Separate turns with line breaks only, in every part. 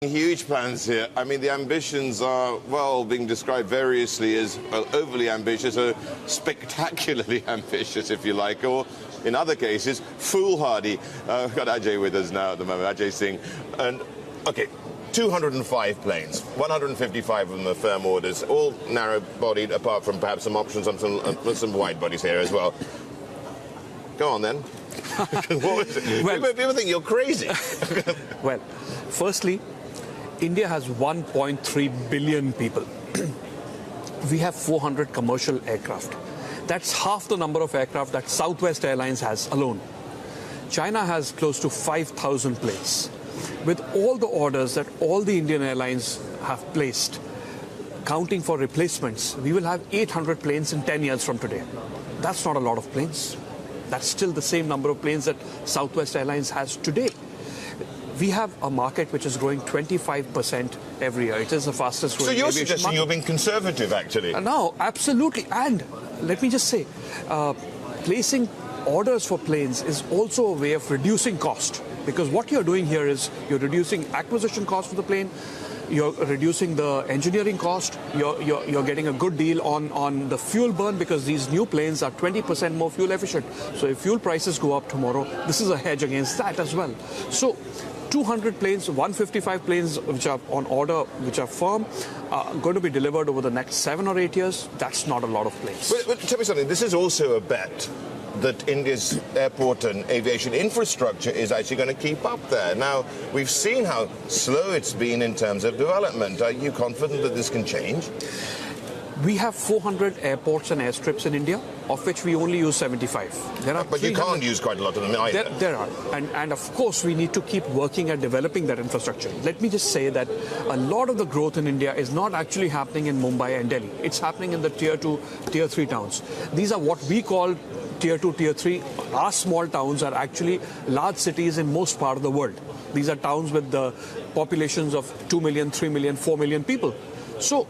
Huge plans here. I mean, the ambitions are, well, being described variously as overly ambitious or spectacularly ambitious, if you like, or in other cases, foolhardy. We've got Ajay with us now at the moment, Ajay Singh. And, okay, 205 planes, 155 of them are firm orders, all narrow-bodied, apart from perhaps some options on some wide bodies here as well. Go on, then. What was it? Well, people think you're crazy.
Well, firstly, India has 1.3 billion people. We have 400 commercial aircraft. That's half the number of aircraft that Southwest Airlines has alone. China has close to 5,000 planes. With all the orders that all the Indian airlines have placed, counting for replacements, we will have 800 planes in 10 years from today. That's not a lot of planes. That's still the same number of planes that Southwest Airlines has today. We have a market which is growing 25% every year. It is the fastest growing aviation market. So you're suggesting you're being
conservative, actually?
No, absolutely. And let me just say, placing orders for planes is also a way of reducing cost. Because what you're doing here is you're reducing acquisition cost for the plane, you're reducing the engineering cost, you're getting a good deal on the fuel burn, because these new planes are 20% more fuel efficient. So if fuel prices go up tomorrow, this is a hedge against that as well. So 200 planes, 155 planes which are on order, which are firm, are going to be delivered over the next 7 or 8 years. That's not a lot of planes.
But tell me something, this is also a bet that India's airport and aviation infrastructure is actually going to keep up there. Now, we've seen how slow it's been in terms of development. Are you confident that this can change?
We have 400 airports and airstrips in India, of which we only use 75.
But you can't use quite a lot of them either.
There are. And of course, we need to keep working at developing that infrastructure. Let me just say that a lot of the growth in India is not actually happening in Mumbai and Delhi. It's happening in the Tier 2, Tier 3 towns. These are what we call Tier 2, Tier 3. Our small towns are actually large cities in most part of the world. These are towns with the populations of 2 million, 3 million, 4 million people. So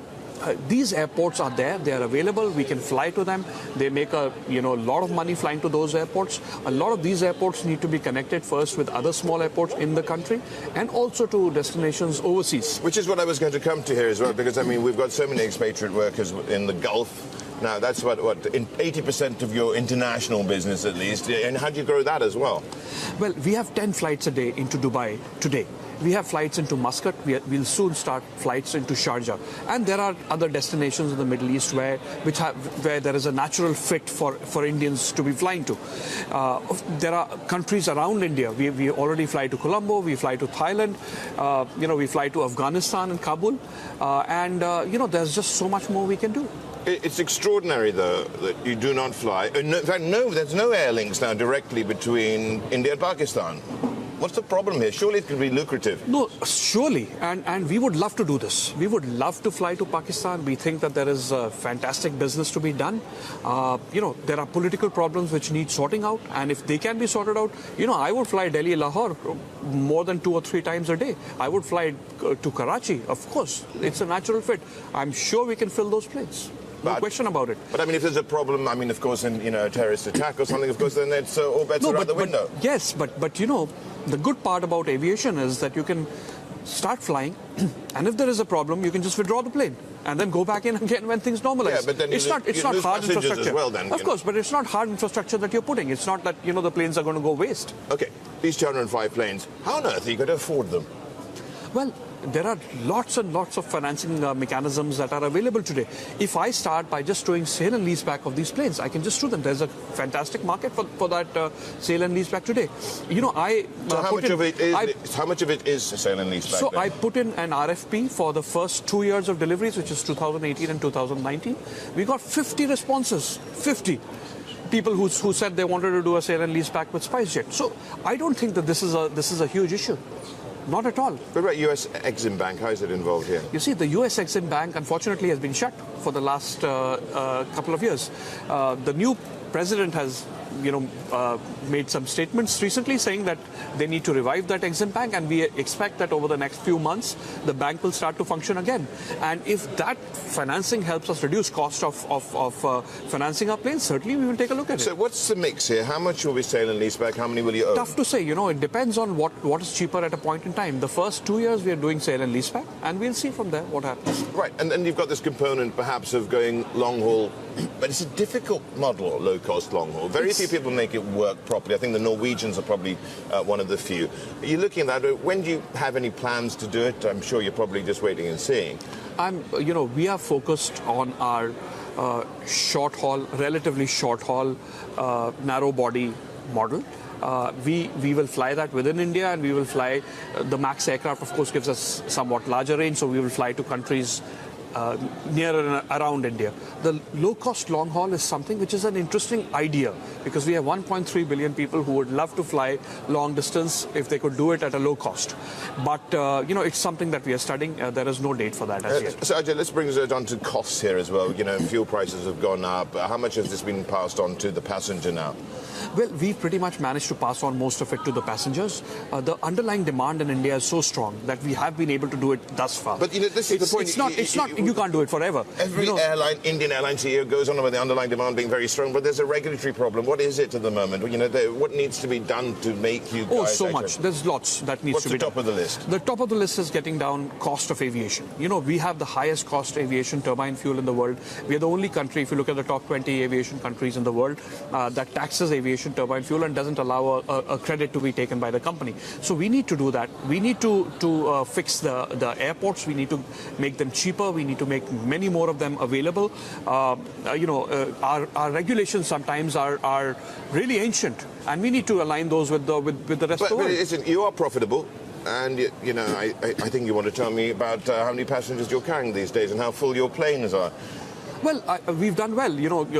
these airports are there, they are available, we can fly to them. They make a lot of money flying to those airports. A lot of these airports need to be connected first with other small airports in the country and also to destinations overseas.
Which is what I was going to come to here as well, because I mean we've got so many expatriate workers in the Gulf. Now that's what 80% of your international business at least, and how do you grow that as well?
Well, we have 10 flights a day into Dubai today. We have flights into Muscat. We'll soon start flights into Sharjah. And there are other destinations in the Middle East where there is a natural fit for Indians to be flying to. There are countries around India. We already fly to Colombo. We fly to Thailand. We fly to Afghanistan and Kabul. There's just so much more we can do.
It's extraordinary, though, that you do not fly. In fact, there's no air links now directly between India and Pakistan. What's the problem here? Surely it could be lucrative.
No, surely. And we would love to do this. We would love to fly to Pakistan. We think that there is fantastic business to be done. There are political problems which need sorting out. And if they can be sorted out, I would fly Delhi-Lahore more than 2 or 3 times a day. I would fly to Karachi, of course. It's a natural fit. I'm sure we can fill those planes. No question about it.
But I mean, if there's a problem, I mean, of course, in a terrorist attack or something, of course, then it's all bets are out the window.
Yes, but the good part about aviation is that you can start flying, and if there is a problem, you can just withdraw the plane and then go back in again when things normalize.
Yeah, but then
it's not hard infrastructure.
As well, then,
of course, but it's not hard infrastructure that you're putting. It's not that the planes are going to go waste.
Okay, these 205 planes. How on earth are you going to afford them?
Well, there are lots and lots of financing mechanisms that are available today. If I start by just doing sale and leaseback of these planes, I can just do them. There's a fantastic market for that sale and leaseback today.
How much of it is sale and leaseback?
So I put in an RFP for the first 2 years of deliveries, which is 2018 and 2019. We got 50 responses. 50. People who said they wanted to do a sale and leaseback with SpiceJet. So I don't think that this is a huge issue. Not at all.
What about US Exim Bank? How is it involved here?
You see, the US Exim Bank, unfortunately, has been shut for the last couple of years. The new president has made some statements recently saying that they need to revive that Exim Bank, and we expect that over the next few months the bank will start to function again. And if that financing helps us reduce cost of financing our planes, certainly we will take a look at it.
So what's the mix here? How much will be sale and leaseback? How many will you own?
Tough to say. It depends on what is cheaper at a point in time. The first 2 years we are doing sale and leaseback, and we'll see from there what happens.
Right, and then you've got this component perhaps of going long haul, but it's a difficult model, low cost long haul. Very few people make it work properly. I think the Norwegians are probably one of the few. Are you looking at that? When do you have any plans to do it? I'm sure you're probably just waiting and seeing.
We are focused on our short haul, relatively short haul, narrow body model. We will fly that within India, and we will fly the MAX aircraft, of course, gives us somewhat larger range, so we will fly to countries near and around India. The low-cost long haul is something which is an interesting idea, because we have 1.3 billion people who would love to fly long distance if they could do it at a low cost. But, it's something that we are studying. There is no date for that as yet.
So, Ajay, let's bring us on to costs here as well. Fuel prices have gone up. How much has this been passed on to the passenger now?
Well, we've pretty much managed to pass on most of it to the passengers. The underlying demand in India is so strong that we have been able to do it thus far.
But, this is the point.
You can't do it forever.
Every airline, Indian airline CEO goes on about the underlying demand being very strong, but there's a regulatory problem. What is it at the moment? What needs to be done to make you guys...
Oh, so much. There's lots that needs to be done.
What's the top of the list?
The top of the list is getting down cost of aviation. We have the highest cost aviation turbine fuel in the world. We are the only country, if you look at the top 20 aviation countries in the world, that taxes aviation turbine fuel and doesn't allow a credit to be taken by the company. So we need to do that. We need to fix the airports. We need to make them cheaper. We need to make many more of them available. Our regulations sometimes are really ancient, and we need to align those with the rest of the world.
But listen, you are profitable. And, I think you want to tell me about how many passengers you're carrying these days and how full your planes are.
Well, we've done well.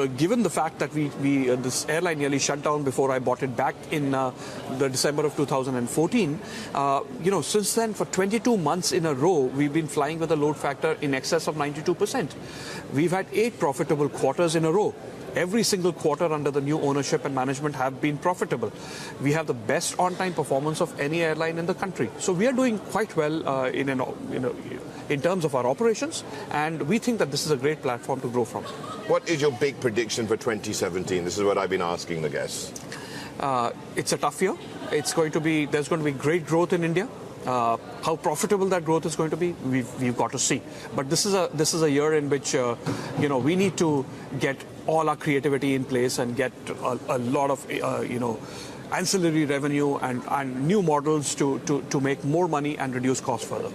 Given the fact that this airline nearly shut down before I bought it back in the December of 2014, since then, for 22 months in a row, we've been flying with a load factor in excess of 92%. We've had 8 profitable quarters in a row. Every single quarter under the new ownership and management have been profitable. We have the best on-time performance of any airline in the country. So we are doing quite well in terms of our operations, and we think that this is a great platform to grow from.
What is your big prediction for 2017? This is what I've been asking the guests.
It's a tough year. There's going to be great growth in India. How profitable that growth is going to be, we've got to see. But this is a year in which we need to get all our creativity in place and get a lot of ancillary revenue and new models to make more money and reduce costs further.